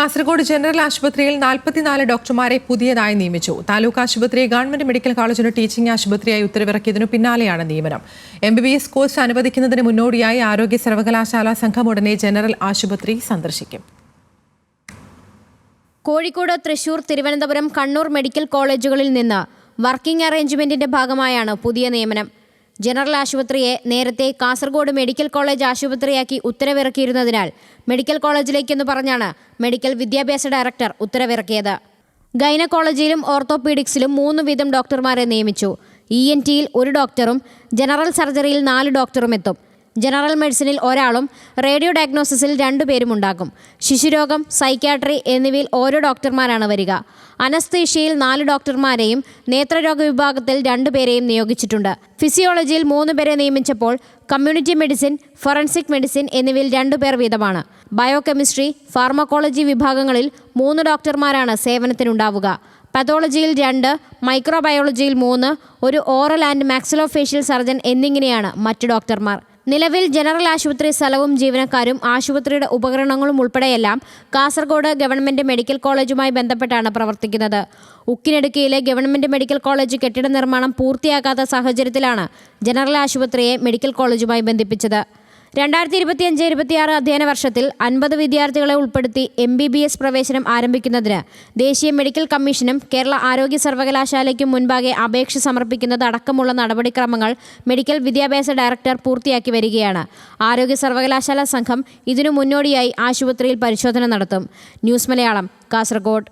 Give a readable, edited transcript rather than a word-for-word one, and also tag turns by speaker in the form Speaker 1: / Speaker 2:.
Speaker 1: Kasaragod general ആശുപത്രിയിൽ 44 ഡോക്ടർമാരെ പുതിയതായി നിയമിച്ചു. താലൂക്ക് ആശുപത്രി ഗവൺമെന്റ് മെഡിക്കൽ കോളേജിന് ടീച്ചിംഗ് ആശുപത്രിയായി ഉത്തരവിറക്കിയതിനു പിന്നാലെയാണ് നിയമനം. MBBS കോഴ്സ് അനുവദിക്കുന്നതിന് മുന്നോടിയായി ആരോഗ്യ സർവകലാശാല സംഘം ഉടനെ ജനറൽ ആശുപത്രി സന്ദർശിക്കും.
Speaker 2: കോഴിക്കോട്, തൃശൂർ, തിരുവനന്തപുരം, കണ്ണൂർ മെഡിക്കൽ കോളേജുകളിൽ നിന്ന് വർക്കിംഗ് അറേഞ്ച്മെന്റിന്റെ ഭാഗമായാണ് പുതിയ നിയമനം. ജനറൽ ആശുപത്രിയെ നേരത്തെ കാസർഗോഡ് മെഡിക്കൽ കോളേജ് ആശുപത്രിയാക്കി ഉത്തരവിറക്കിയിരുന്നതിനാൽ മെഡിക്കൽ കോളേജിലേക്കെന്ന് പറഞ്ഞാണ് മെഡിക്കൽ വിദ്യാഭ്യാസ ഡയറക്ടർ ഉത്തരവിറക്കിയത്. ഗൈനക്കോളജിയിലും ഓർത്തോപീഡിക്സിലും 3 വീതം ഡോക്ടർമാരെ നിയമിച്ചു. ENTയിൽ 1 ഡോക്ടറും ജനറൽ സർജറിയിൽ 4 ഡോക്ടറും എത്തും. ജനറൽ മെഡിസിനിൽ ഒരാളും റേഡിയോ ഡയഗ്നോസിസിൽ 2 പേരും ഉണ്ടാകും. ശിശുരോഗം, സൈക്യാട്രി എന്നിവയിൽ ഓരോ ഡോക്ടർമാരാണ് വരിക. അനസ്തീഷ്യയിൽ 4 ഡോക്ടർമാരെയും നേത്രരോഗ വിഭാഗത്തിൽ 2 പേരെയും നിയോഗിച്ചിട്ടുണ്ട്. ഫിസിയോളജിയിൽ 3 പേരെ നിയമിച്ചപ്പോൾ കമ്മ്യൂണിറ്റി മെഡിസിൻ, ഫോറൻസിക് മെഡിസിൻ എന്നിവയിൽ 2 പേർ വീതമാണ്. ബയോകെമിസ്ട്രി, ഫാർമക്കോളജി വിഭാഗങ്ങളിൽ 3 ഡോക്ടർമാരാണ് സേവനത്തിനുണ്ടാവുക. പതോളജിയിൽ 2, മൈക്രോബയോളജിയിൽ 3, ഒരു ഓറൽ ആൻഡ് മാക്സിലോഫേഷ്യൽ സർജൻ എന്നിങ്ങനെയാണ് മറ്റ് ഡോക്ടർമാർ. നിലവിൽ ജനറൽ ആശുപത്രി സ്ഥലവും ജീവനക്കാരും ആശുപത്രിയുടെ ഉപകരണങ്ങളും ഉൾപ്പെടെയെല്ലാം കാസർഗോഡ് ഗവൺമെന്റ് മെഡിക്കൽ കോളേജുമായി ബന്ധപ്പെട്ടാണ് പ്രവർത്തിക്കുന്നത്. ഉക്കിനടുക്കിയിലെ ഗവൺമെന്റ് മെഡിക്കൽ കോളേജ് കെട്ടിട നിർമ്മാണം പൂർത്തിയാക്കാത്ത സാഹചര്യത്തിലാണ് ജനറൽ ആശുപത്രിയെ മെഡിക്കൽ കോളേജുമായി ബന്ധിപ്പിച്ചത്. 2025-26 അധ്യയന വർഷത്തിൽ 50 വിദ്യാർത്ഥികളെ ഉൾപ്പെടുത്തി MBBS പ്രവേശനം ആരംഭിക്കുന്നതിന് ദേശീയ മെഡിക്കൽ കമ്മീഷനും കേരള ആരോഗ്യ സർവകലാശാലയ്ക്കും മുൻപാകെ അപേക്ഷ സമർപ്പിക്കുന്നത് അടക്കമുള്ള നടപടിക്രമങ്ങൾ മെഡിക്കൽ വിദ്യാഭ്യാസ ഡയറക്ടർ പൂർത്തിയാക്കി വരികയാണ്. ആരോഗ്യ സർവകലാശാല സംഘം ഇതിനു മുന്നോടിയായി ആശുപത്രിയിൽ പരിശോധന നടത്തും. ന്യൂസ് മലയാളം, കാസർഗോഡ്.